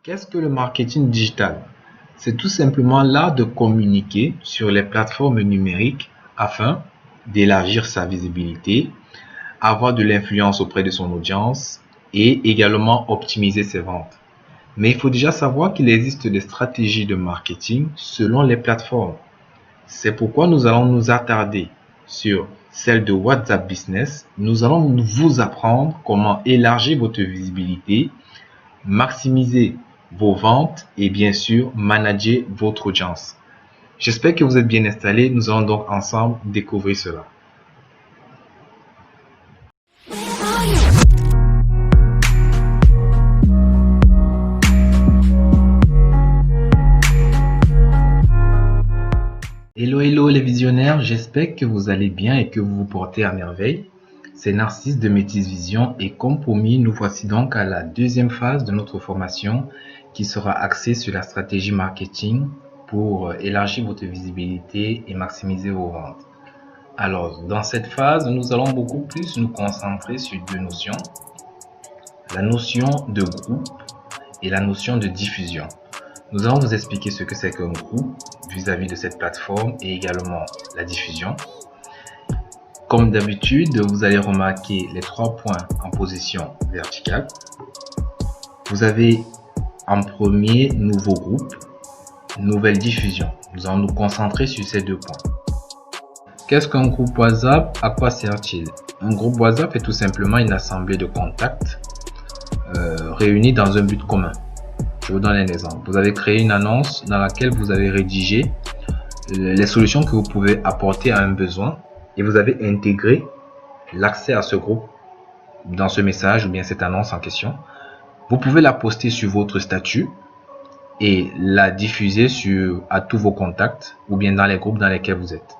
Qu'est-ce que le marketing digital? C'est tout simplement l'art de communiquer sur les plateformes numériques afin d'élargir sa visibilité, avoir de l'influence auprès de son audience et également optimiser ses ventes. Mais il faut déjà savoir qu'il existe des stratégies de marketing selon les plateformes. C'est pourquoi nous allons nous attarder sur celle de WhatsApp Business. Nous allons vous apprendre comment élargir votre visibilité, maximiser vos ventes et bien sûr manager votre audience. J'espère que vous êtes bien installés. Nous allons donc ensemble découvrir cela. Hello les visionnaires, j'espère que vous allez bien et que vous vous portez à merveille. C'est Narcisse de Métis Vision et comme promis, nous voici donc à la deuxième phase de notre formation qui sera axée sur la stratégie marketing pour élargir votre visibilité et maximiser vos ventes. Alors, dans cette phase, nous allons beaucoup plus nous concentrer sur deux notions, la notion de groupe et la notion de diffusion. Nous allons vous expliquer ce que c'est qu'un groupe vis-à-vis de cette plateforme et également la diffusion. Comme d'habitude, vous allez remarquer les 3 points en position verticale. Vous avez en premier nouveau groupe, nouvelle diffusion. Nous allons nous concentrer sur ces 2 points. Qu'est-ce qu'un groupe WhatsApp? À quoi sert-il? Un groupe WhatsApp est tout simplement une assemblée de contacts réunis dans un but commun. Je vous donne un exemple. Vous avez créé une annonce dans laquelle vous avez rédigé les solutions que vous pouvez apporter à un besoin et vous avez intégré l'accès à ce groupe dans ce message ou bien cette annonce en question. Vous pouvez la poster sur votre statut et la diffuser à tous vos contacts ou bien dans les groupes dans lesquels vous êtes.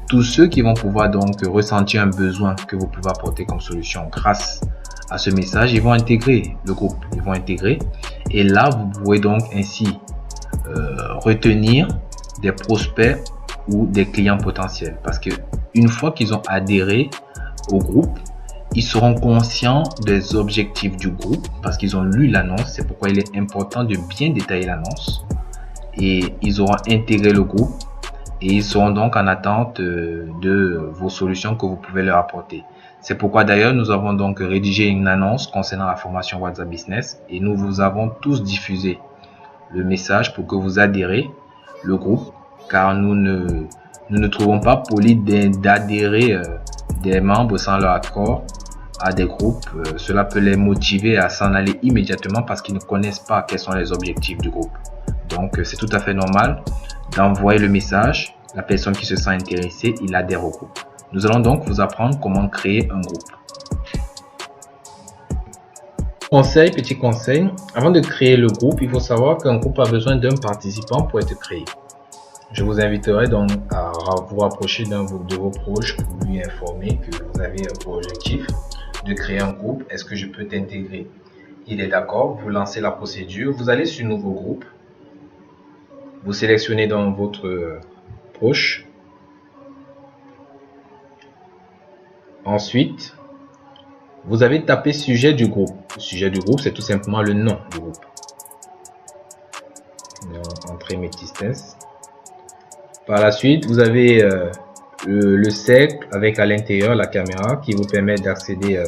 Tous ceux qui vont pouvoir donc ressentir un besoin que vous pouvez apporter comme solution grâce à ce message, ils vont intégrer le groupe, ils vont intégrer et là vous pouvez donc ainsi retenir des prospects ou des clients potentiels parce que une fois qu'ils ont adhéré au groupe, ils seront conscients des objectifs du groupe parce qu'ils ont lu l'annonce. C'est pourquoi il est important de bien détailler l'annonce et ils auront intégré le groupe et ils seront donc en attente de vos solutions que vous pouvez leur apporter. C'est pourquoi d'ailleurs nous avons donc rédigé une annonce concernant la formation WhatsApp Business et nous vous avons tous diffusé le message pour que vous adhérez le groupe car nous ne trouvons pas poli d'adhérer des membres sans leur accord à des groupes. Cela peut les motiver à s'en aller immédiatement parce qu'ils ne connaissent pas quels sont les objectifs du groupe. Donc c'est tout à fait normal d'envoyer le message. La personne qui se sent intéressée, il adhère au groupe. Nous allons donc vous apprendre comment créer un groupe. Petit conseil, avant de créer le groupe, il faut savoir qu'un groupe a besoin d'un participant pour être créé. Je vous inviterai donc à vous rapprocher d'un de vos proches pour lui informer que vous avez pour objectif de créer un groupe. Est-ce que je peux t'intégrer? Il est d'accord, vous lancez la procédure, vous allez sur nouveau groupe, vous sélectionnez dans votre proche. Ensuite, vous avez tapé sujet du groupe. Le sujet du groupe, c'est tout simplement le nom du groupe. Entrée Métis. Par la suite, vous avez le cercle avec à l'intérieur la caméra qui vous permet d'accéder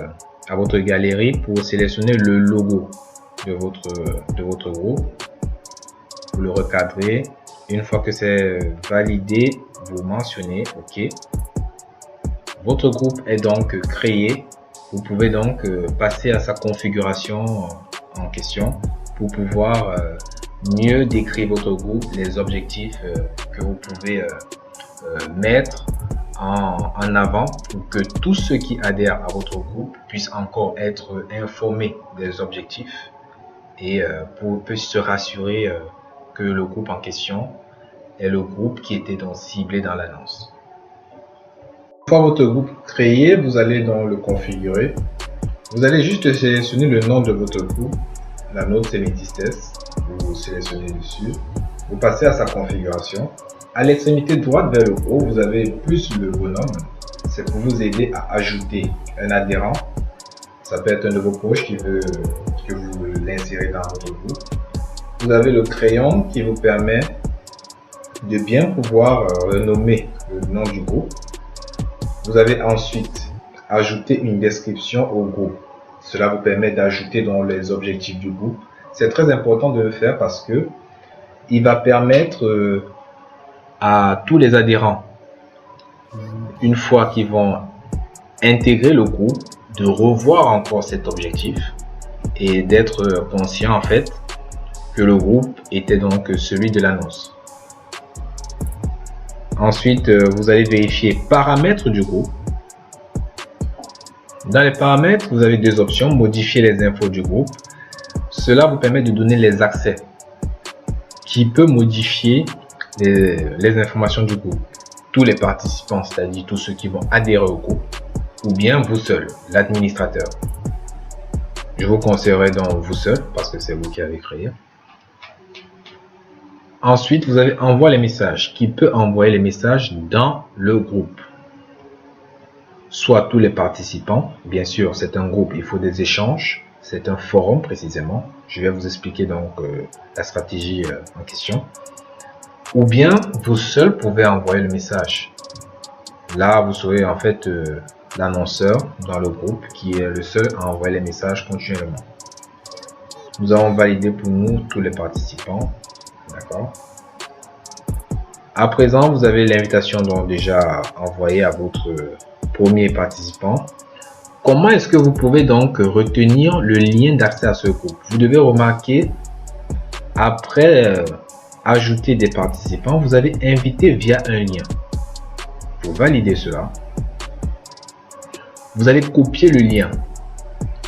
à votre galerie pour sélectionner le logo de votre groupe. Vous le recadrez. Une fois que c'est validé, vous mentionnez OK. Votre groupe est donc créé. Vous pouvez donc passer à sa configuration en question pour pouvoir mieux décrire votre groupe, les objectifs que vous pouvez mettre en avant pour que tous ceux qui adhèrent à votre groupe puissent encore être informés des objectifs et puissent se rassurer que le groupe en question est le groupe qui était donc ciblé dans l'annonce. Une fois votre groupe créé, vous allez donc le configurer. Vous allez juste sélectionner le nom de votre groupe. La nôtre c'est Métis. Vous sélectionnez dessus. Vous passez à sa configuration. À l'extrémité droite vers le haut, vous avez plus le bonhomme. C'est pour vous aider à ajouter un adhérent. Ça peut être un de vos proches qui veut que vous l'insérez dans votre groupe. vous avez le crayon qui vous permet de bien pouvoir renommer le nom du groupe. Vous avez ensuite ajouté une description au groupe. Cela vous permet d'ajouter dans les objectifs du groupe. C'est très important de le faire parce que il va permettre à tous les adhérents, une fois qu'ils vont intégrer le groupe, de revoir encore cet objectif et d'être conscient en fait que le groupe était donc celui de l'annonce. Ensuite, vous allez vérifier paramètres du groupe. Dans les paramètres, vous avez deux options: modifier les infos du groupe. Cela vous permet de donner les accès qui peut modifier les informations du groupe. Tous les participants, c'est-à-dire tous ceux qui vont adhérer au groupe, ou bien vous seul, l'administrateur. Je vous conseillerais donc vous seul parce que c'est vous qui avez créé. Ensuite, vous avez envoie les messages. Qui peut envoyer les messages dans le groupe? Soit tous les participants. Bien sûr, c'est un groupe, il faut des échanges. C'est un forum précisément. Je vais vous expliquer donc la stratégie en question. Ou bien vous seul pouvez envoyer le message. Là, vous serez en fait l'annonceur dans le groupe qui est le seul à envoyer les messages continuellement. Nous avons validé pour nous tous les participants. D'accord. À présent, vous avez l'invitation donc déjà envoyée à votre premier participant. Comment est-ce que vous pouvez donc retenir le lien d'accès à ce groupe? Vous devez remarquer, après ajouter des participants, vous avez invité via un lien. Pour valider cela, vous allez copier le lien.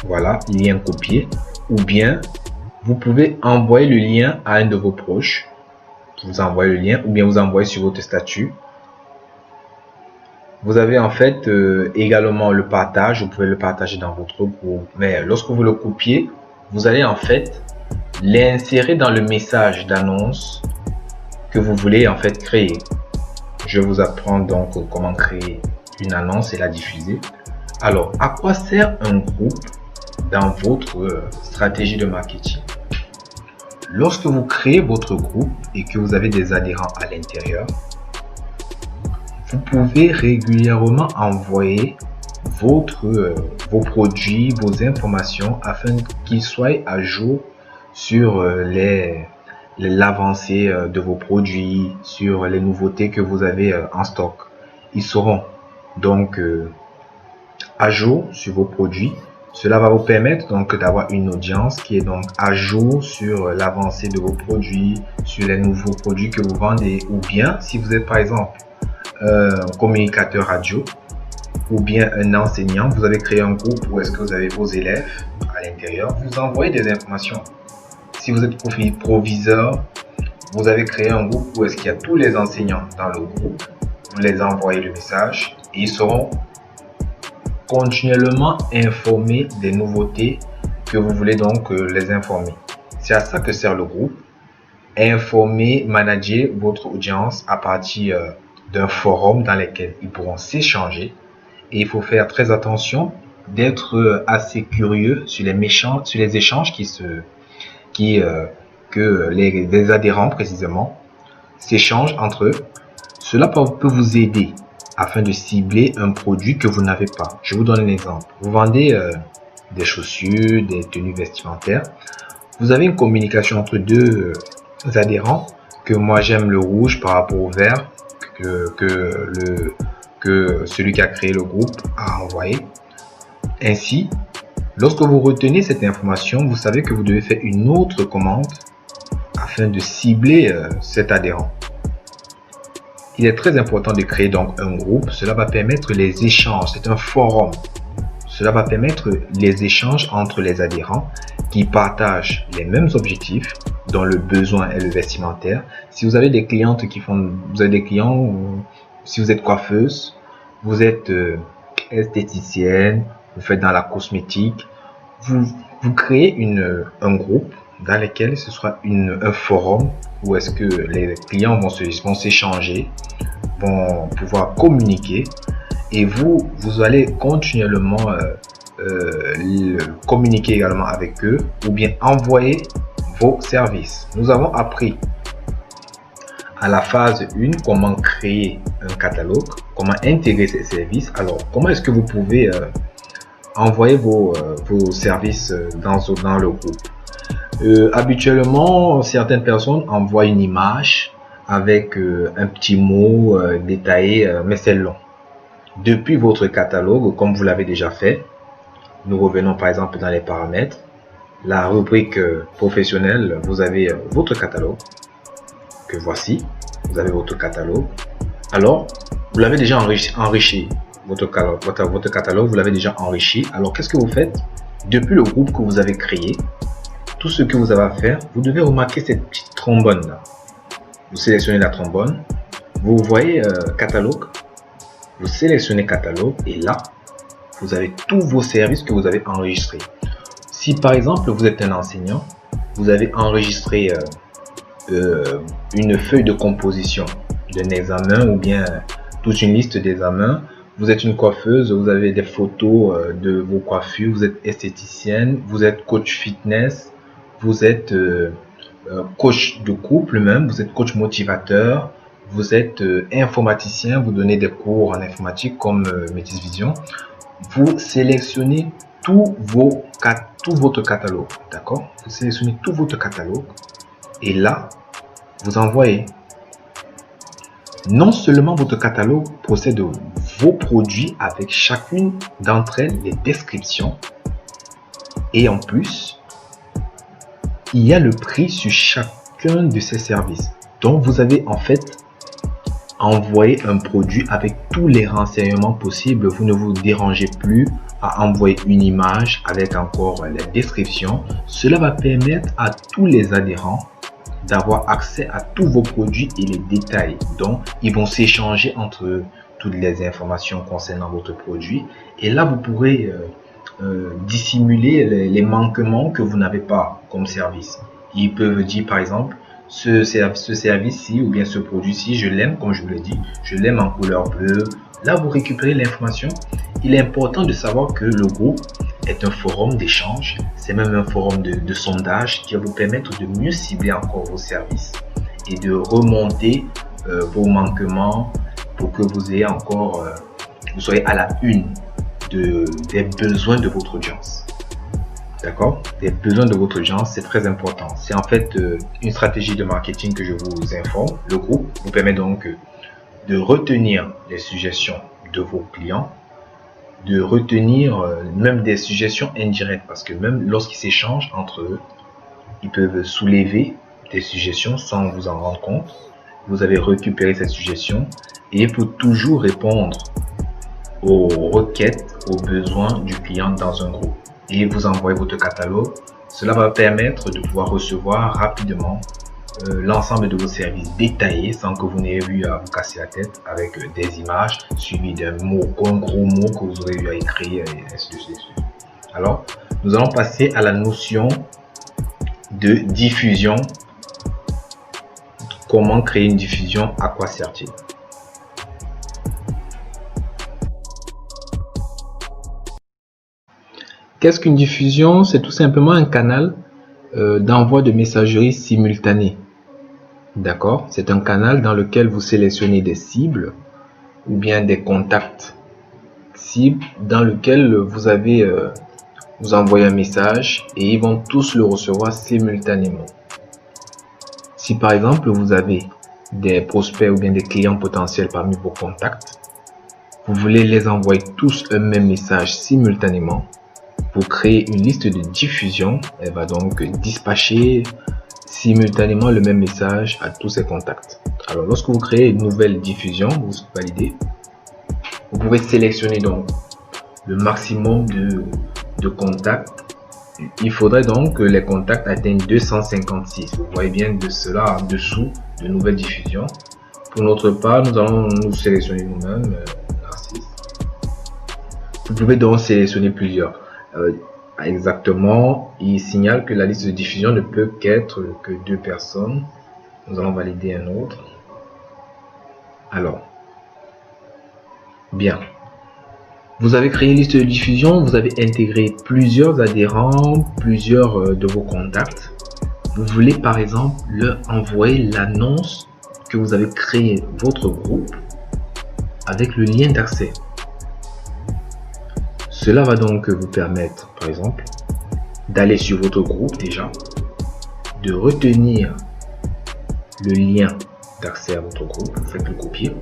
Voilà, lien copié. Ou bien, vous pouvez envoyer le lien à un de vos proches. Vous envoyez le lien ou bien vous envoyez sur votre statut. Vous avez en fait également le partage. Vous pouvez le partager dans votre groupe. Mais lorsque vous le copiez, vous allez en fait l'insérer dans le message d'annonce que vous voulez en fait créer. Je vous apprends donc comment créer une annonce et la diffuser. Alors, à quoi sert un groupe dans votre stratégie de marketing? Lorsque vous créez votre groupe et que vous avez des adhérents à l'intérieur, vous pouvez régulièrement envoyer vos produits, vos informations afin qu'ils soient à jour sur l'avancée de vos produits, sur les nouveautés que vous avez en stock. Ils seront donc à jour sur vos produits. Cela va vous permettre donc d'avoir une audience qui est donc à jour sur l'avancée de vos produits, sur les nouveaux produits que vous vendez. Ou bien si vous êtes par exemple un communicateur radio ou bien un enseignant, vous avez créé un groupe où est-ce que vous avez vos élèves à l'intérieur, vous envoyez des informations. Si vous êtes proviseur, vous avez créé un groupe où est-ce qu'il y a tous les enseignants dans le groupe, vous les envoyez le message et ils seront continuellement informés des nouveautés que vous voulez donc les informer. C'est à ça que sert le groupe. Informer, manager votre audience à partir d'un forum dans lequel ils pourront s'échanger. Et il faut faire très attention d'être assez curieux sur les échanges que les adhérents précisément s'échangent entre eux. Cela peut vous aider afin de cibler un produit que vous n'avez pas. Je vous donne un exemple. Vous vendez des chaussures, des tenues vestimentaires. Vous avez une communication entre deux adhérents, que moi j'aime le rouge par rapport au vert que celui qui a créé le groupe a envoyé. Ainsi, lorsque vous retenez cette information, vous savez que vous devez faire une autre commande afin de cibler cet adhérent. Il est très important de créer donc un groupe. Cela va permettre les échanges. C'est un forum. Cela va permettre les échanges entre les adhérents qui partagent les mêmes objectifs, dont le besoin est le vestimentaire. Si vous avez des clientes si vous êtes coiffeuse, vous êtes esthéticienne, vous faites dans la cosmétique, vous créez un groupe dans lequel ce sera un forum où est-ce que les clients vont s'échanger, vont pouvoir communiquer et vous allez continuellement communiquer également avec eux ou bien envoyer vos services. Nous avons appris à la phase 1 comment créer un catalogue, comment intégrer ces services. Alors, comment est-ce que vous pouvez envoyer vos services dans le groupe? Habituellement, certaines personnes envoient une image avec un petit mot détaillé, mais c'est long. Depuis votre catalogue, comme vous l'avez déjà fait, nous revenons par exemple dans les paramètres. La rubrique professionnelle, vous avez votre catalogue, que voici. Vous avez votre catalogue. Alors, vous l'avez déjà enrichi. Votre catalogue, vous l'avez déjà enrichi. Alors, qu'est-ce que vous faites? Depuis le groupe que vous avez créé, tout ce que vous avez à faire, vous devez remarquer cette petite trombone là. Vous sélectionnez la trombone. Vous voyez catalogue. Vous sélectionnez catalogue et là, vous avez tous vos services que vous avez enregistrés. Si par exemple, vous êtes un enseignant, vous avez enregistré une feuille de composition d'un examen ou bien toute une liste d'examens. Vous êtes une coiffeuse, vous avez des photos de vos coiffures, vous êtes esthéticienne, vous êtes coach fitness, vous êtes coach de couple même, vous êtes coach motivateur, vous êtes informaticien, vous donnez des cours en informatique comme Métis Vision. Vous sélectionnez tout votre catalogue, d'accord? Vous sélectionnez tout votre catalogue et là, vous envoyez. Non seulement votre catalogue possède vos produits avec chacune d'entre elles les descriptions et en plus, il y a le prix sur chacun de ces services. Donc, vous avez en fait envoyé un produit avec tous les renseignements possibles. Vous ne vous dérangez plus à envoyer une image avec encore la description. Cela va permettre à tous les adhérents d'avoir accès à tous vos produits et les détails. Donc, ils vont s'échanger entre eux toutes les informations concernant votre produit. Et là, vous pourrez dissimuler les manquements que vous n'avez pas comme service. Ils peuvent dire, par exemple, ce service-ci ou bien ce produit-ci, je l'aime, comme je vous l'ai dit, je l'aime en couleur bleue. Là, vous récupérez l'information. Il est important de savoir que le groupe est un forum d'échange, c'est même un forum de sondage qui va vous permettre de mieux cibler encore vos services et de remonter vos manquements pour que vous ayez encore, vous soyez à la une des besoins de votre audience. D'accord? Des besoins de votre audience, c'est très important. C'est en fait une stratégie de marketing que je vous informe. Le groupe vous permet donc de retenir les suggestions de vos clients, de retenir même des suggestions indirectes parce que même lorsqu'ils s'échangent entre eux, ils peuvent soulever des suggestions sans vous en rendre compte. Vous avez récupéré cette suggestion et pour toujours répondre aux requêtes, aux besoins du client dans un groupe. Et vous envoyez votre catalogue. Cela va permettre de pouvoir recevoir rapidement l'ensemble de vos services détaillés sans que vous n'ayez eu à vous casser la tête avec des images suivies d'un mot, un gros mot que vous aurez eu à écrire et ainsi de suite. Alors, nous allons passer à la notion de diffusion. Comment créer une diffusion? À quoi sert-il? Qu'est-ce qu'une diffusion? C'est tout simplement un canal d'envoi de messagerie simultanée. D'accord? C'est un canal dans lequel vous sélectionnez des cibles ou bien des contacts cibles dans lequel vous avez vous envoyez un message et ils vont tous le recevoir simultanément. Si par exemple vous avez des prospects ou bien des clients potentiels parmi vos contacts, vous voulez les envoyer tous un même message simultanément, vous créez une liste de diffusion. Elle va donc dispatcher simultanément le même message à tous ces contacts. Alors lorsque vous créez une nouvelle diffusion, vous validez. Vous pouvez sélectionner donc le maximum de contacts. Il faudrait donc que les contacts atteignent 256. Vous voyez bien de cela en dessous de nouvelles diffusions. Pour notre part, nous allons nous sélectionner nous-mêmes, Narcisse. Vous pouvez donc sélectionner plusieurs. Exactement, il signale que la liste de diffusion ne peut qu'être que 2 personnes. Nous allons valider un autre. Alors, bien. Vous avez créé une liste de diffusion, vous avez intégré plusieurs adhérents, plusieurs de vos contacts. vous voulez par exemple leur envoyer l'annonce que vous avez créé votre groupe avec le lien d'accès. Cela va donc vous permettre, par exemple, d'aller sur votre groupe déjà, de retenir le lien d'accès à votre groupe, vous faites le copier,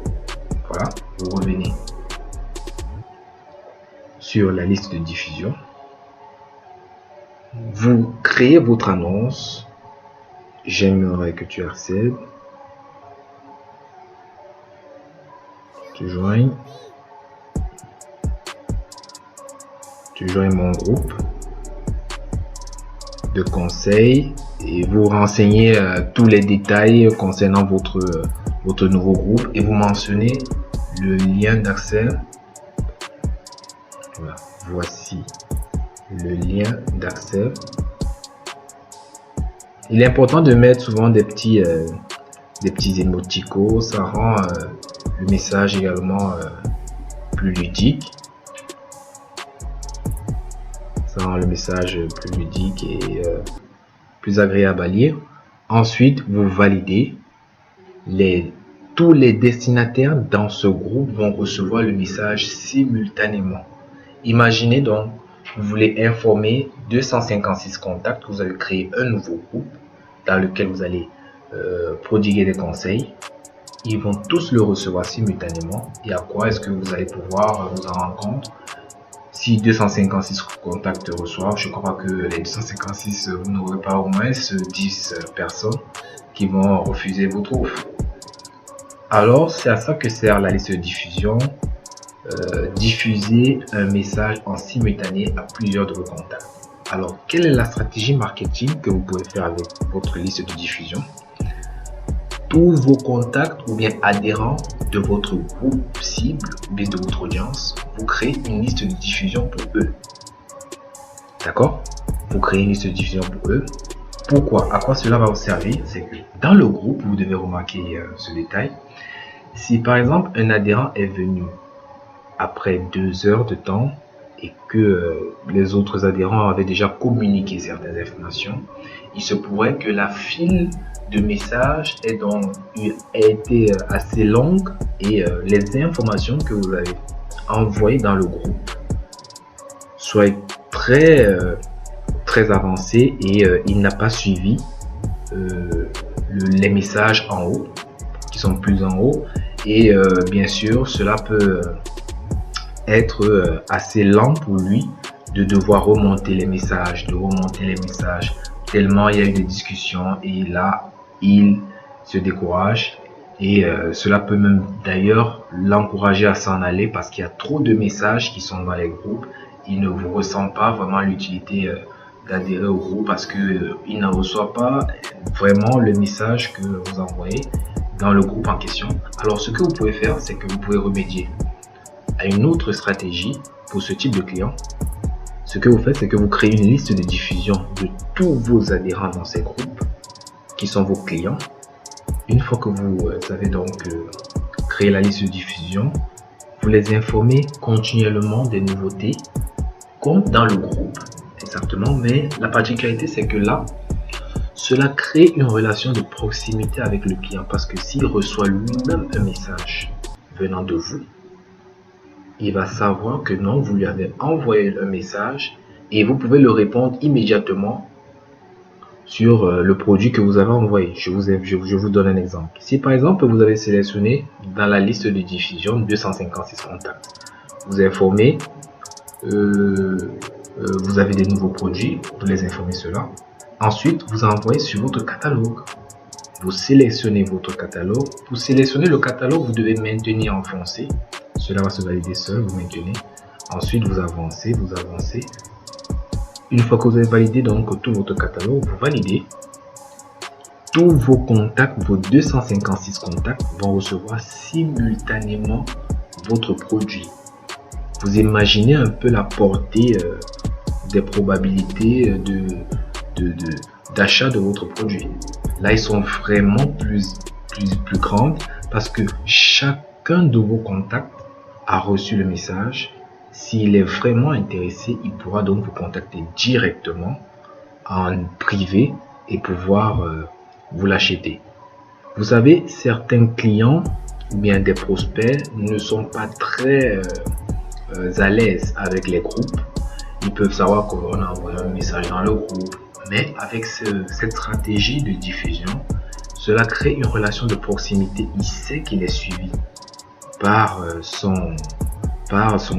voilà, vous revenez sur la liste de diffusion, vous créez votre annonce, j'aimerais que tu accèdes, tu joignes mon groupe de conseils et vous renseignez tous les détails concernant votre nouveau groupe et vous mentionnez le lien d'accès. Voilà. Voici le lien d'accès. Il est important de mettre souvent des petits émoticônes, ça rend le message également plus ludique. Ça rend le message plus ludique et plus agréable à lire. Ensuite, vous validez. Tous les destinataires dans ce groupe vont recevoir le message simultanément. Imaginez donc, vous voulez informer 256 contacts que vous avez créé un nouveau groupe dans lequel vous allez prodiguer des conseils. Ils vont tous le recevoir simultanément. Et à quoi est-ce que vous allez pouvoir vous en rendre compte? Si 256 contacts reçoivent, je crois que les 256, vous n'aurez pas au moins 10 personnes qui vont refuser votre offre. Alors, c'est à ça que sert la liste de diffusion. Diffuser un message en simultané à plusieurs de vos contacts. Alors, quelle est la stratégie marketing que vous pouvez faire avec votre liste de diffusion? Tous vos contacts ou bien adhérents de votre groupe cible ou bien de votre audience, vous créez une liste de diffusion pour eux. D'accord? Vous créez une liste de diffusion pour eux. Pourquoi? À quoi cela va vous servir? C'est que dans le groupe, vous devez remarquer ce détail. Si par exemple un adhérent est venu après 2 heures de temps et que les autres adhérents avaient déjà communiqué certaines informations, il se pourrait que la file de messages ait été assez longue et les informations que vous avez envoyées dans le groupe soient très avancées et il n'a pas suivi les messages en haut qui sont plus en haut et bien sûr cela peut être assez lent pour lui de devoir remonter les messages, tellement il y a eu des discussions et là il se décourage et cela peut même d'ailleurs l'encourager à s'en aller parce qu'il y a trop de messages qui sont dans les groupes. Il ne vous ressent pas vraiment l'utilité d'adhérer au groupe parce que il ne reçoit pas vraiment le message que vous envoyez dans le groupe en question. Alors ce que vous pouvez faire, c'est que vous pouvez remédier à une autre stratégie pour ce type de client. Ce que vous faites, c'est que vous créez une liste de diffusion de tous vos adhérents dans ces groupes qui sont vos clients. Une fois que vous avez donc créé la liste de diffusion, vous les informez continuellement des nouveautés comme dans le groupe exactement, mais la particularité c'est que là cela crée une relation de proximité avec le client parce que s'il reçoit lui-même un message venant de vous, il va savoir que non, vous lui avez envoyé un message et vous pouvez le répondre immédiatement sur le produit que vous avez envoyé. Je vous donne un exemple. Si par exemple vous avez sélectionné dans la liste de diffusion 256 contacts, vous informez, vous avez des nouveaux produits, vous les informez cela. Ensuite, vous envoyez sur votre catalogue. Vous sélectionnez votre catalogue. Pour sélectionner le catalogue, vous devez maintenir en foncé. Cela va se valider seul, vous maintenez. Ensuite, vous avancez. Une fois que vous avez validé donc tout votre catalogue, vous validez. Tous vos contacts, vos 256 contacts vont recevoir simultanément votre produit. Vous imaginez un peu la portée des probabilités d'achat de votre produit. Là, ils sont vraiment plus grandes parce que chacun de vos contacts a reçu le message. S'il est vraiment intéressé, il pourra donc vous contacter directement en privé et pouvoir vous l'acheter. Vous savez, certains clients ou bien des prospects ne sont pas très à l'aise avec les groupes. Ils peuvent savoir qu'on a envoyé un message dans le groupe, mais avec cette stratégie de diffusion, cela crée une relation de proximité. Il sait qu'il est suivi par son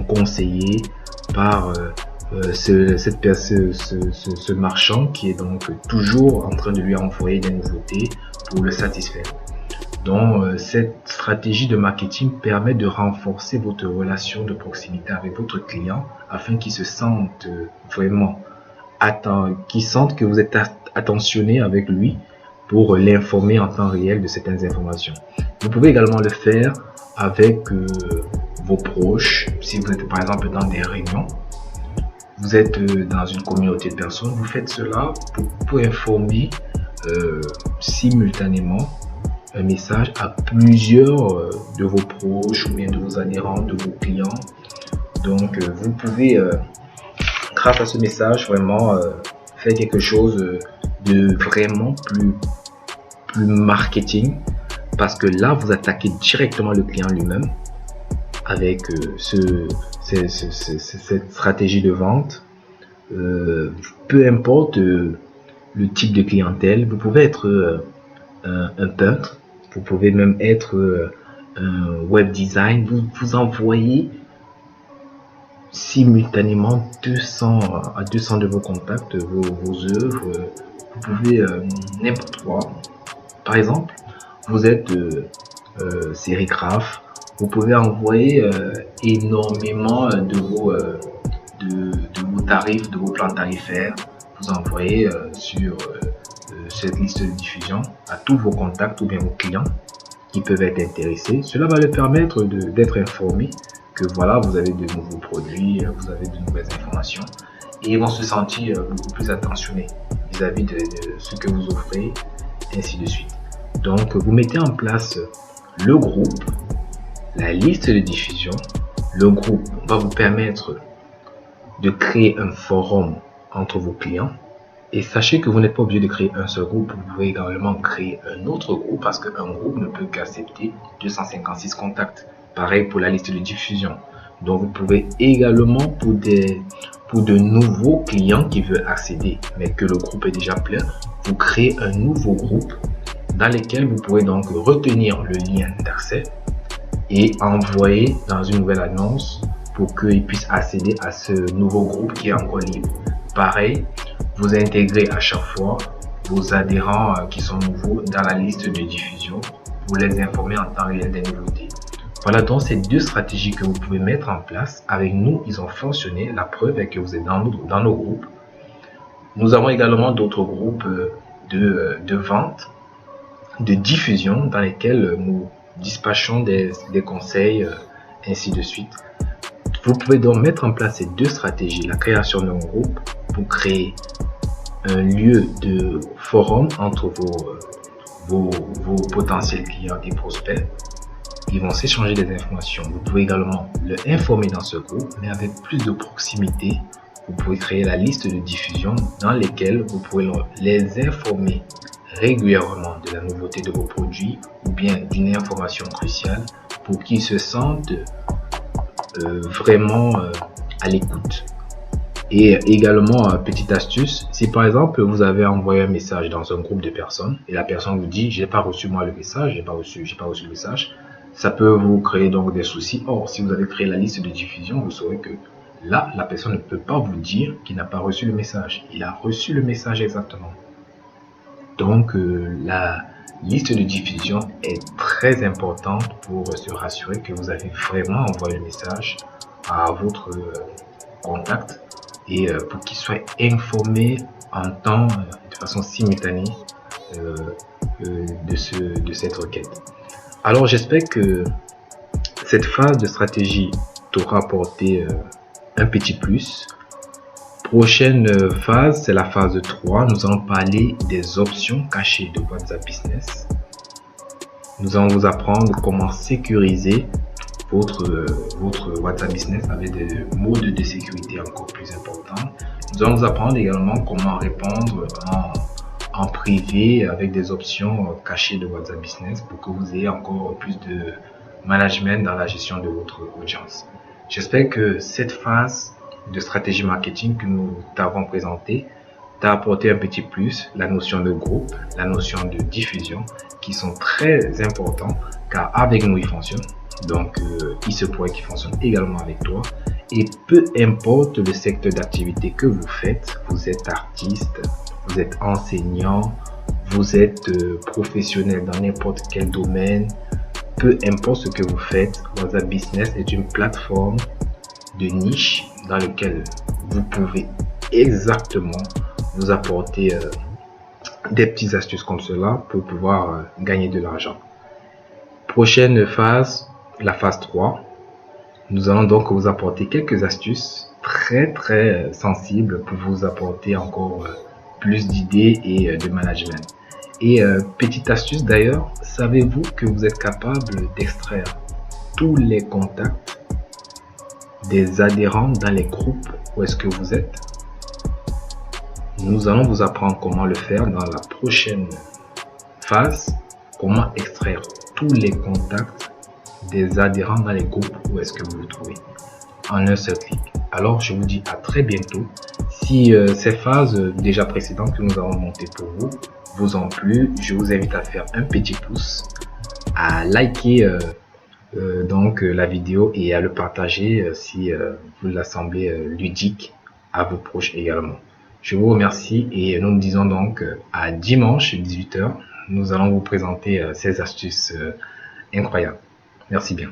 conseiller, par ce marchand qui est donc toujours en train de lui envoyer des nouveautés pour le satisfaire. Donc, cette stratégie de marketing permet de renforcer votre relation de proximité avec votre client afin qu'il se sente vraiment qu'il sente que vous êtes attentionné avec lui pour l'informer en temps réel de certaines informations. Vous pouvez également le faire avec vos proches. Si vous êtes par exemple dans des réunions, vous êtes dans une communauté de personnes, vous faites cela pour informer simultanément un message à plusieurs de vos proches ou bien de vos adhérents, de vos clients. Donc vous pouvez grâce à ce message vraiment faire quelque chose de vraiment plus marketing, parce que là vous attaquez directement le client lui-même avec cette stratégie de vente. Peu importe le type de clientèle, vous pouvez être un peintre, vous pouvez même être un web design, vous envoyez simultanément 200 à 200 de vos contacts, vos œuvres, vous pouvez n'importe quoi. Par exemple, vous êtes sérigraphe, vous pouvez envoyer énormément de vos tarifs, de vos plans tarifaires, vous envoyez sur cette liste de diffusion à tous vos contacts ou bien vos clients qui peuvent être intéressés. Cela va leur permettre d'être informés que voilà, vous avez de nouveaux produits, vous avez de nouvelles informations, et ils vont se sentir beaucoup plus attentionnés vis-à-vis de ce que vous offrez, ainsi de suite. Donc vous mettez en place le groupe, la liste de diffusion. Le groupe va vous permettre de créer un forum entre vos clients. Et sachez que vous n'êtes pas obligé de créer un seul groupe, vous pouvez également créer un autre groupe parce qu'un groupe ne peut qu'accepter 256 contacts. Pareil pour la liste de diffusion. Donc vous pouvez également pour de nouveaux clients qui veulent accéder mais que le groupe est déjà plein, vous créez un nouveau groupe dans lequel vous pourrez donc retenir le lien d'accès et envoyer dans une nouvelle annonce pour qu'ils puissent accéder à ce nouveau groupe qui est encore libre. Pareil, vous intégrez à chaque fois vos adhérents qui sont nouveaux dans la liste de diffusion pour les informer en temps réel des nouveautés. Voilà donc ces deux stratégies que vous pouvez mettre en place. Avec nous, ils ont fonctionné. La preuve est que vous êtes dans nos groupes. Nous avons également d'autres groupes de vente, de diffusion dans lesquels nous dispatchons des conseils, ainsi de suite. Vous pouvez donc mettre en place ces deux stratégies, la création d'un groupe pour créer un lieu de forum entre vos potentiels clients et prospects. Ils vont s'échanger des informations. Vous pouvez également le informer dans ce groupe, mais avec plus de proximité. Vous pouvez créer la liste de diffusion dans lesquelles vous pouvez les informer régulièrement de la nouveauté de vos produits ou bien d'une information cruciale pour qu'ils se sentent vraiment à l'écoute. Et également, petite astuce, si par exemple vous avez envoyé un message dans un groupe de personnes et la personne vous dit j'ai pas reçu moi le message, j'ai pas reçu le message, ça peut vous créer donc des soucis. Or, si vous avez créé la liste de diffusion, vous saurez que là, la personne ne peut pas vous dire qu'il n'a pas reçu le message. Il a reçu le message exactement. Donc, la liste de diffusion est très importante pour se rassurer que vous avez vraiment envoyé le message à votre contact et pour qu'il soit informé en temps, de façon simultanée de cette requête. Alors j'espère que cette phase de stratégie t'aura apporté un petit plus. Prochaine phase, c'est la phase 3. Nous allons parler des options cachées de WhatsApp Business. Nous allons vous apprendre comment sécuriser votre WhatsApp Business avec des modes de sécurité encore plus importants. Nous allons vous apprendre également comment répondre en privé avec des options cachées de WhatsApp Business pour que vous ayez encore plus de management dans la gestion de votre audience. J'espère que cette phase de stratégie marketing que nous t'avons présentée t'a apporté un petit plus, la notion de groupe, la notion de diffusion, qui sont très importants car avec nous ils fonctionnent. Donc il se pourrait qu'ils fonctionnent également avec toi. Et peu importe le secteur d'activité que vous faites, vous êtes artiste, vous êtes enseignant, vous êtes professionnel dans n'importe quel domaine, peu importe ce que vous faites, WhatsApp Business est une plateforme de niche dans laquelle vous pouvez exactement vous apporter des petites astuces comme cela pour pouvoir gagner de l'argent. Prochaine phase, la phase 3. Nous allons donc vous apporter quelques astuces très sensibles pour vous apporter encore plus d'idées et de management. Et petite astuce d'ailleurs, savez-vous que vous êtes capable d'extraire tous les contacts des adhérents dans les groupes où est-ce que vous êtes? Nous allons vous apprendre comment le faire dans la prochaine phase, comment extraire tous les contacts des adhérents dans les groupes où est-ce que vous vous trouvez en un seul clic. Alors je vous dis à très bientôt. Si ces phases déjà précédentes que nous avons montées pour vous vous ont plu, je vous invite à faire un petit pouce, à liker donc la vidéo et à le partager si vous la semblez ludique à vos proches également. Je vous remercie et nous nous disons donc à dimanche 18 h. Nous allons vous présenter ces astuces incroyables. Merci bien.